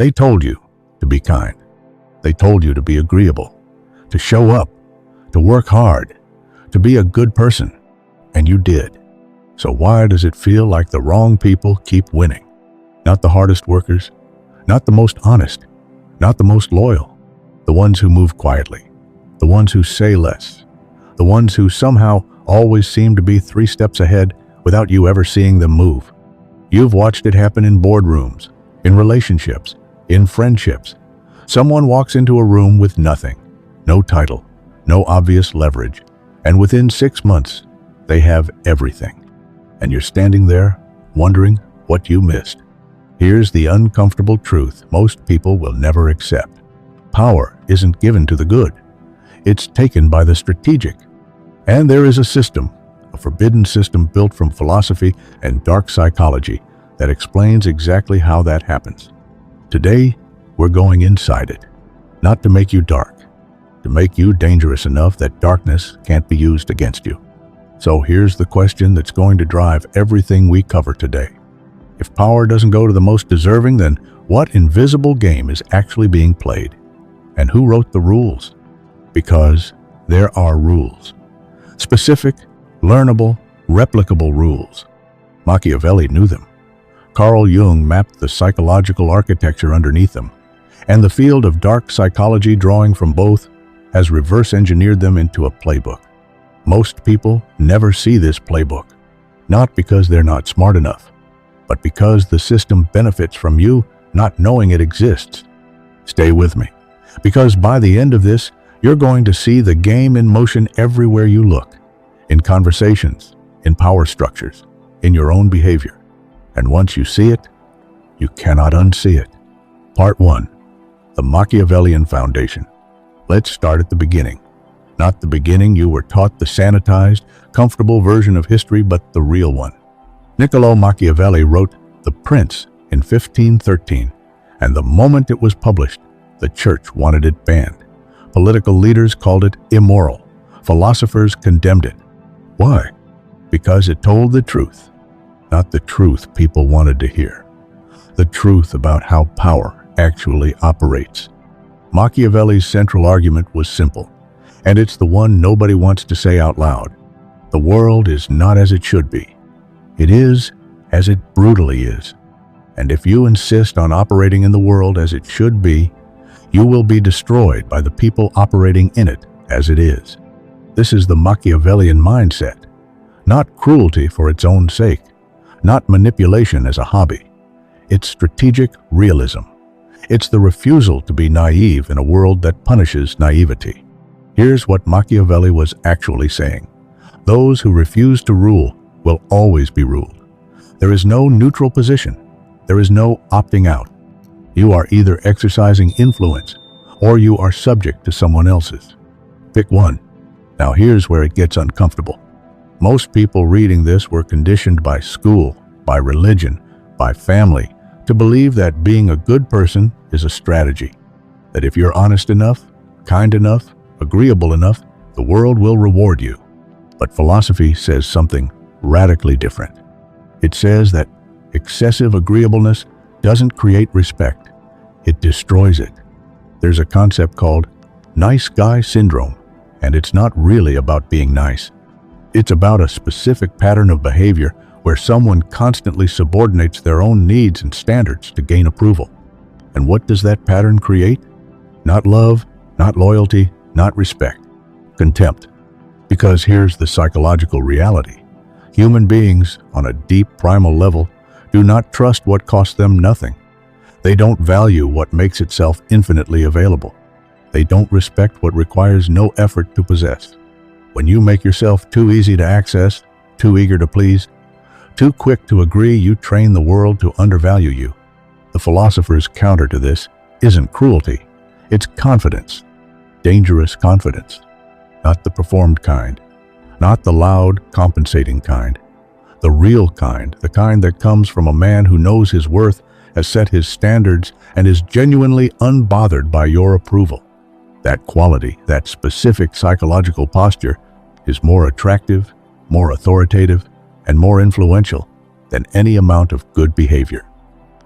They told you to be kind. They told you to be agreeable, to show up, to work hard, to be a good person, and you did. So why does it feel like the wrong people keep winning? Not the hardest workers, not the most honest, not the most loyal, the ones who move quietly, the ones who say less, the ones who somehow always seem to be 3 steps ahead without you ever seeing them move. You've watched it happen in boardrooms, in relationships, in friendships. Someone walks into a room with nothing, no title, no obvious leverage, and within 6 months, they have everything. And you're standing there, wondering what you missed. Here's the uncomfortable truth most people will never accept. Power isn't given to the good. It's taken by the strategic. And there is a system, a forbidden system built from philosophy and dark psychology that explains exactly how that happens. Today, we're going inside it, not to make you dark, to make you dangerous enough that darkness can't be used against you. So here's the question that's going to drive everything we cover today. If power doesn't go to the most deserving, then what invisible game is actually being played? And who wrote the rules? Because there are rules. Specific, learnable, replicable rules. Machiavelli knew them. Carl Jung mapped the psychological architecture underneath them. And the field of dark psychology, drawing from both, has reverse engineered them into a playbook. Most people never see this playbook, not because they're not smart enough, but because the system benefits from you not knowing it exists. Stay with me, because by the end of this, you're going to see the game in motion everywhere you look, in conversations, in power structures, in your own behavior. And once you see it, you cannot unsee it. Part 1. The Machiavellian Foundation. Let's start at the beginning. Not the beginning you were taught, the sanitized, comfortable version of history, but the real one. Niccolo Machiavelli wrote The Prince in 1513, and the moment it was published, the church wanted it banned. Political leaders called it immoral. Philosophers condemned it. Why? Because it told the truth, not the truth people wanted to hear. The truth about how power actually operates. Machiavelli's central argument was simple, and it's the one nobody wants to say out loud. The world is not as it should be. It is as it brutally is. And if you insist on operating in the world as it should be, you will be destroyed by the people operating in it as it is. This is the Machiavellian mindset. Not cruelty for its own sake, not manipulation as a hobby. It's strategic realism. It's the refusal to be naive in a world that punishes naivety. Here's what Machiavelli was actually saying. Those who refuse to rule will always be ruled. There is no neutral position. There is no opting out. You are either exercising influence or you are subject to someone else's. Pick one. Now here's where it gets uncomfortable. Most people reading this were conditioned by school, by religion, by family, to believe that being a good person is a strategy. That if you're honest enough, kind enough, agreeable enough, the world will reward you. But philosophy says something radically different. It says that excessive agreeableness doesn't create respect. It destroys it. There's a concept called nice guy syndrome, and it's not really about being nice. It's about a specific pattern of behavior where someone constantly subordinates their own needs and standards to gain approval. And what does that pattern create? Not love, not loyalty, not respect. Contempt. Because here's the psychological reality. Human beings, on a deep primal level, do not trust what costs them nothing. They don't value what makes itself infinitely available. They don't respect what requires no effort to possess. When you make yourself too easy to access, too eager to please, too quick to agree, you train the world to undervalue you. The philosopher's counter to this isn't cruelty, it's confidence. Dangerous confidence. Not the performed kind. Not the loud, compensating kind. The real kind, the kind that comes from a man who knows his worth, has set his standards, and is genuinely unbothered by your approval. That quality, that specific psychological posture, is more attractive, more authoritative, and more influential than any amount of good behavior.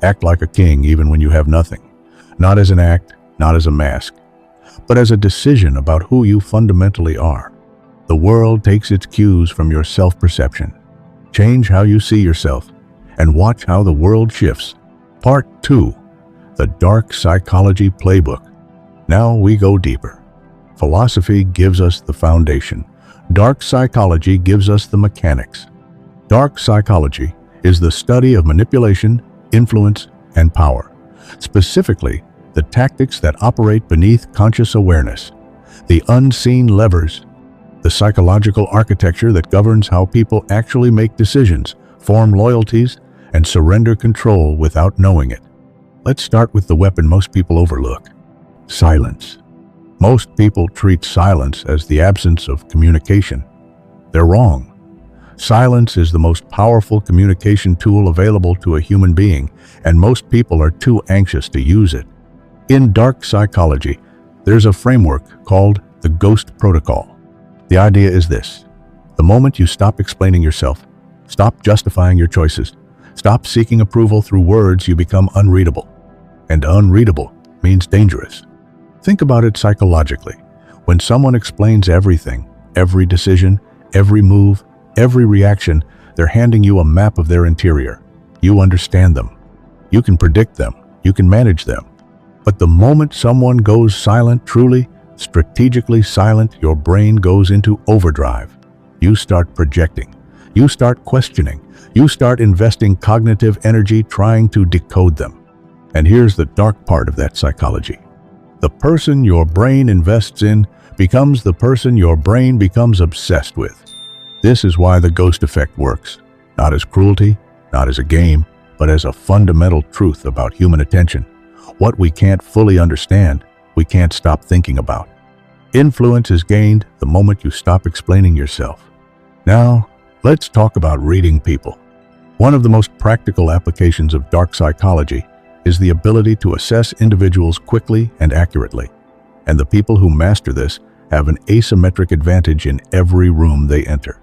Act like a king even when you have nothing. not as an act, not as a mask, but as a decision about who you fundamentally are. The world takes its cues from your self-perception. Change how you see yourself and watch how the world shifts. Part 2. The Dark Psychology Playbook. Now we go deeper. Philosophy gives us the foundation. Dark psychology gives us the mechanics. Dark psychology is the study of manipulation, influence, and power. Specifically, the tactics that operate beneath conscious awareness, the unseen levers, the psychological architecture that governs how people actually make decisions, form loyalties, and surrender control without knowing it. Let's start with the weapon most people overlook: silence. Most people treat silence as the absence of communication. They're wrong. Silence is the most powerful communication tool available to a human being, and most people are too anxious to use it. In dark psychology, there's a framework called the Ghost Protocol. The idea is this: the moment you stop explaining yourself, stop justifying your choices, stop seeking approval through words, you become unreadable. And unreadable means dangerous. Think about it psychologically. When someone explains everything, every decision, every move, every reaction, they're handing you a map of their interior. You understand them. You can predict them. You can manage them. But the moment someone goes silent, truly, strategically silent, your brain goes into overdrive. You start projecting. You start questioning. You start investing cognitive energy trying to decode them. And here's the dark part of that psychology. The person your brain invests in becomes the person your brain becomes obsessed with. This is why the ghost effect works. Not as cruelty, not as a game, but as a fundamental truth about human attention. What we can't fully understand, we can't stop thinking about. Influence is gained the moment you stop explaining yourself. Now, let's talk about reading people. One of the most practical applications of dark psychology is the ability to assess individuals quickly and accurately. And the people who master this have an asymmetric advantage in every room they enter.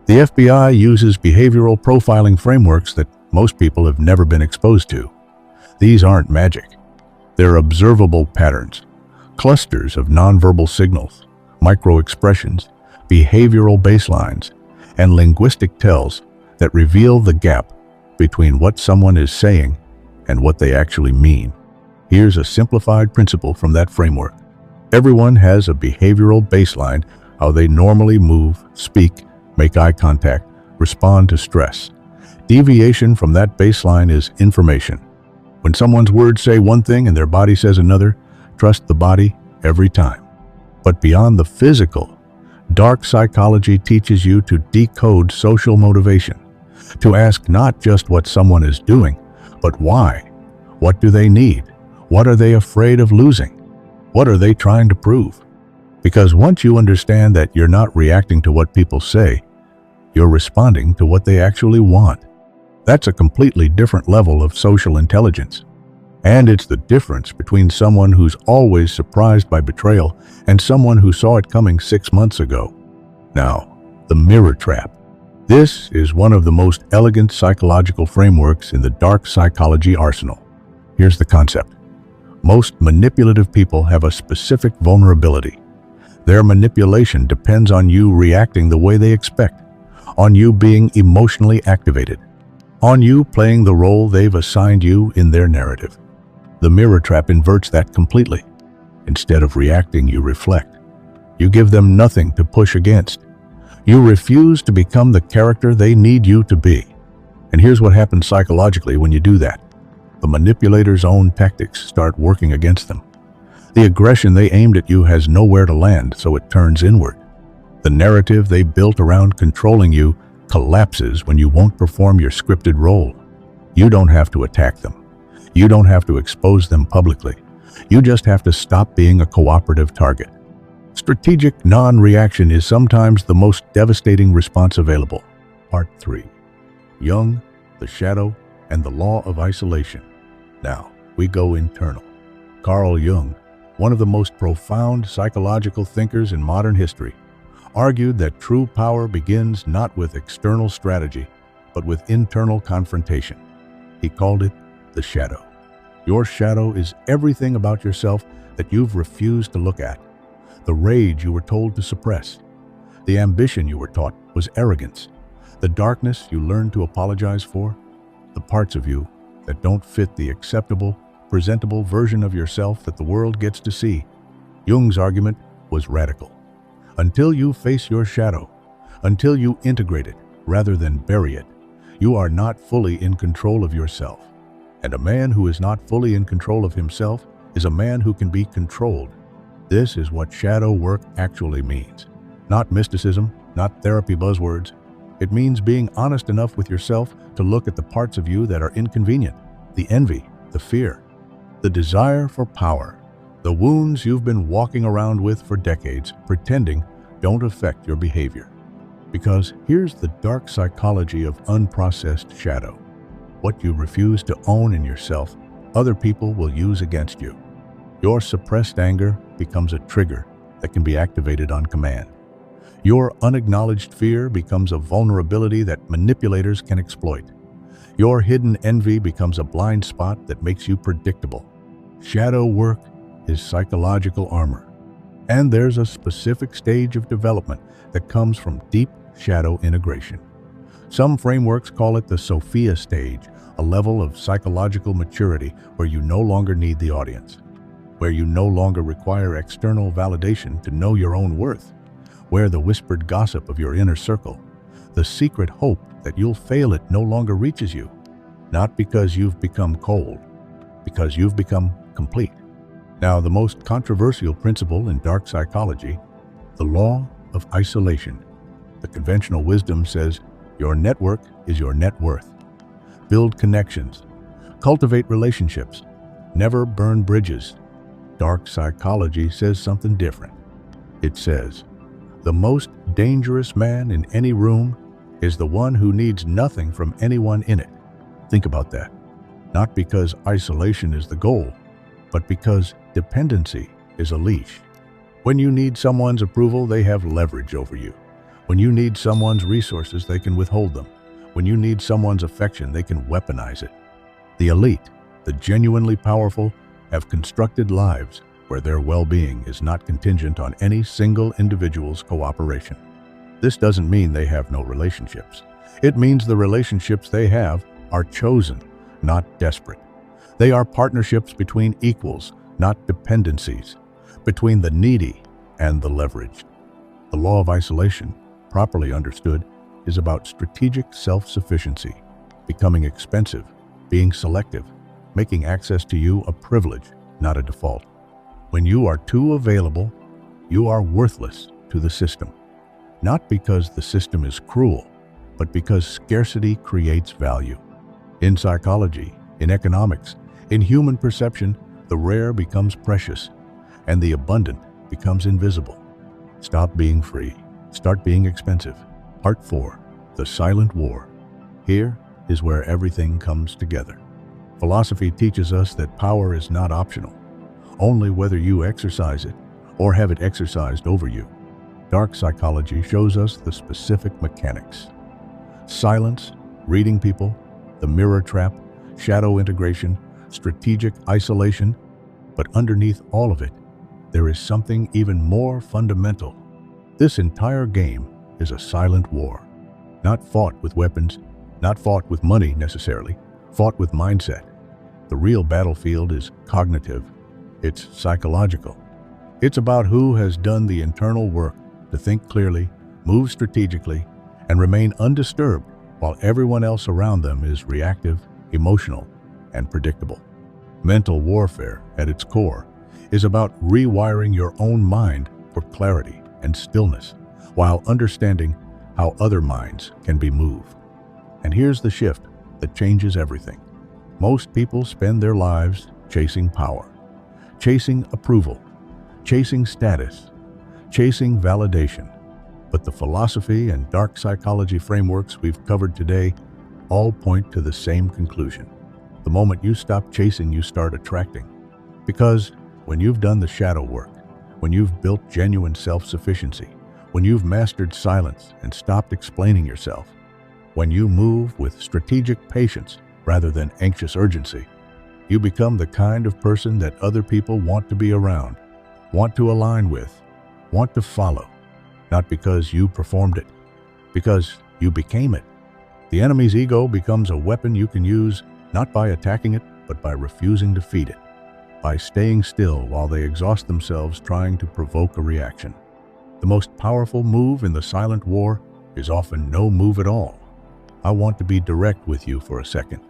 The FBI uses behavioral profiling frameworks that most people have never been exposed to. These aren't magic. They're observable patterns, clusters of nonverbal signals, micro-expressions, behavioral baselines, and linguistic tells that reveal the gap between what someone is saying and what they actually mean. Here's a simplified principle from that framework. Everyone has a behavioral baseline, how they normally move, speak, make eye contact, respond to stress. Deviation from that baseline is information. When someone's words say one thing and their body says another, trust the body every time. But beyond the physical, dark psychology teaches you to decode social motivation, to ask not just what someone is doing, but why. What do they need? What are they afraid of losing? What are they trying to prove? Because once you understand that you're not reacting to what people say, you're responding to what they actually want. That's a completely different level of social intelligence. And it's the difference between someone who's always surprised by betrayal and someone who saw it coming 6 months ago. Now, the mirror trap. This is one of the most elegant psychological frameworks in the dark psychology arsenal. Here's the concept. Most manipulative people have a specific vulnerability. Their manipulation depends on you reacting the way they expect, on you being emotionally activated, on you playing the role they've assigned you in their narrative. The mirror trap inverts that completely. Instead of reacting, you reflect. You give them nothing to push against. You refuse to become the character they need you to be. And here's what happens psychologically when you do that. The manipulator's own tactics start working against them. The aggression they aimed at you has nowhere to land, so it turns inward. The narrative they built around controlling you collapses when you won't perform your scripted role. You don't have to attack them. You don't have to expose them publicly. You just have to stop being a cooperative target. Strategic non-reaction is sometimes the most devastating response available. Part 3. Jung, the Shadow, and the Law of Isolation. Now, we go internal. Carl Jung, one of the most profound psychological thinkers in modern history, argued that true power begins not with external strategy, but with internal confrontation. He called it the shadow. Your shadow is everything about yourself that you've refused to look at. The rage you were told to suppress. The ambition you were taught was arrogance. The darkness you learned to apologize for. The parts of you that don't fit the acceptable, presentable version of yourself that the world gets to see. Jung's argument was radical. Until you face your shadow, until you integrate it rather than bury it, you are not fully in control of yourself. And a man who is not fully in control of himself is a man who can be controlled. This is what shadow work actually means. Not mysticism, not therapy buzzwords. It means being honest enough with yourself to look at the parts of you that are inconvenient, the envy, the fear, the desire for power, the wounds you've been walking around with for decades, pretending don't affect your behavior. Because here's the dark psychology of unprocessed shadow. What you refuse to own in yourself, other people will use against you. Your suppressed anger becomes a trigger that can be activated on command. Your unacknowledged fear becomes a vulnerability that manipulators can exploit. Your hidden envy becomes a blind spot that makes you predictable. Shadow work is psychological armor. And there's a specific stage of development that comes from deep shadow integration. Some frameworks call it the Sophia stage, a level of psychological maturity where you no longer need the audience, where you no longer require external validation to know your own worth, where the whispered gossip of your inner circle, the secret hope that you'll fail it no longer reaches you, not because you've become cold, because you've become complete. Now, the most controversial principle in dark psychology, the law of isolation. The conventional wisdom says your network is your net worth. Build connections. Cultivate relationships. Never burn bridges. Dark psychology says something different. It says, the most dangerous man in any room is the one who needs nothing from anyone in it. Think about that. Not because isolation is the goal, but because dependency is a leash. When you need someone's approval, they have leverage over you. When you need someone's resources, they can withhold them. When you need someone's affection, they can weaponize it. The elite, the genuinely powerful, have constructed lives where their well-being is not contingent on any single individual's cooperation. This doesn't mean they have no relationships. It means the relationships they have are chosen, not desperate. They are partnerships between equals, not dependencies, between the needy and the leveraged. The law of isolation, properly understood, is about strategic self-sufficiency, becoming expensive, being selective, making access to you a privilege, not a default. When you are too available, you are worthless to the system. Not because the system is cruel, but because scarcity creates value. In psychology, in economics, in human perception, the rare becomes precious, and the abundant becomes invisible. Stop being free. Start being expensive. Part 4. The Silent War. Here is where everything comes together. Philosophy teaches us that power is not optional, only whether you exercise it or have it exercised over you. Dark psychology shows us the specific mechanics. Silence, reading people, the mirror trap, shadow integration, strategic isolation. But underneath all of it, there is something even more fundamental. This entire game is a silent war. Not fought with weapons, not fought with money necessarily, fought with mindset. The real battlefield is cognitive. It's psychological. It's about who has done the internal work to think clearly, move strategically, and remain undisturbed while everyone else around them is reactive, emotional, and predictable. Mental warfare, at its core, is about rewiring your own mind for clarity and stillness, while understanding how other minds can be moved. And here's the shift that changes everything. Most people spend their lives chasing power, chasing approval, chasing status, chasing validation. But the philosophy and dark psychology frameworks we've covered today all point to the same conclusion. The moment you stop chasing, you start attracting. Because when you've done the shadow work, when you've built genuine self-sufficiency, when you've mastered silence and stopped explaining yourself, when you move with strategic patience rather than anxious urgency, You become the kind of person that other people want to be around, want to align with, want to follow, not because you performed it, because you became it. The enemy's ego becomes a weapon you can use not by attacking it, but by refusing to feed it, by staying still while they exhaust themselves trying to provoke a reaction. The most powerful move in the silent war is often no move at all. I want to be direct with you for a second.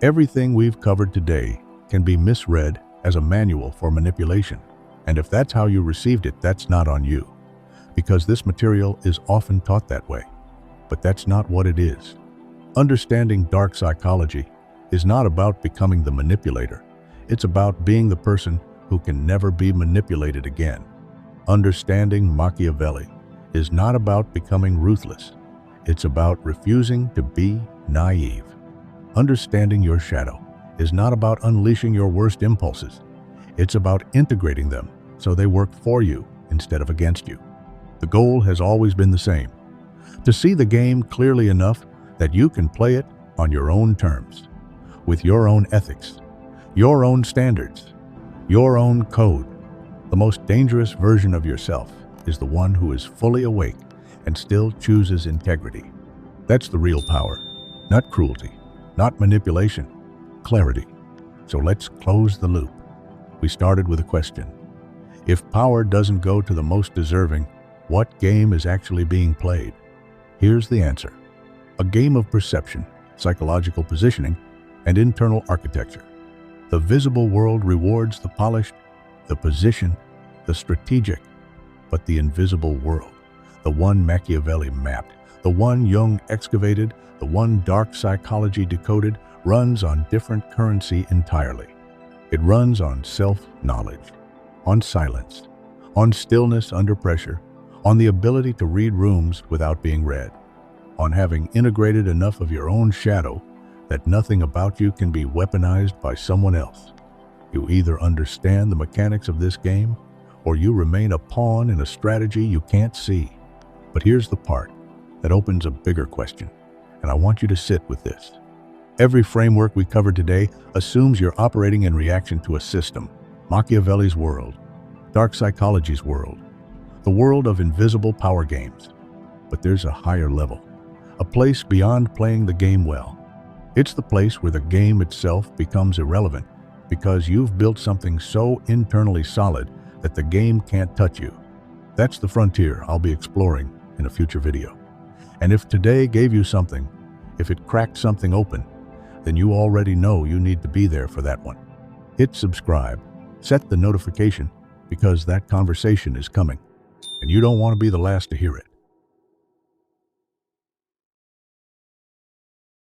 Everything we've covered today can be misread as a manual for manipulation. And if that's how you received it, that's not on you, because this material is often taught that way. But that's not what it is. Understanding dark psychology is not about becoming the manipulator. It's about being the person who can never be manipulated again. Understanding Machiavelli is not about becoming ruthless. It's about refusing to be naive. Understanding your shadow is not about unleashing your worst impulses. It's about integrating them so they work for you instead of against you. The goal has always been the same: to see the game clearly enough that you can play it on your own terms, with your own ethics, your own standards, your own code. The most dangerous version of yourself is the one who is fully awake and still chooses integrity. That's the real power, not cruelty, not manipulation, clarity. So let's close the loop. We started with a question. If power doesn't go to the most deserving, what game is actually being played? Here's the answer. A game of perception, psychological positioning, and internal architecture. The visible world rewards the polished, the positioned, the strategic, but the invisible world, the one Machiavelli mapped, the one Jung excavated, the one dark psychology decoded, runs on different currency entirely. It runs on self-knowledge, on silence, on stillness under pressure, on the ability to read rooms without being read, on having integrated enough of your own shadow that nothing about you can be weaponized by someone else. You either understand the mechanics of this game, or you remain a pawn in a strategy you can't see. But here's the part that opens a bigger question, and I want you to sit with this. Every framework we covered today assumes you're operating in reaction to a system: Machiavelli's world, dark psychology's world, the world of invisible power games. But there's a higher level, a place beyond playing the game well. It's the place where the game itself becomes irrelevant because you've built something so internally solid that the game can't touch you. That's the frontier I'll be exploring in a future video. And if today gave you something, if it cracked something open, then you already know you need to be there for that one. Hit subscribe, set the notification, because that conversation is coming, and you don't want to be the last to hear it.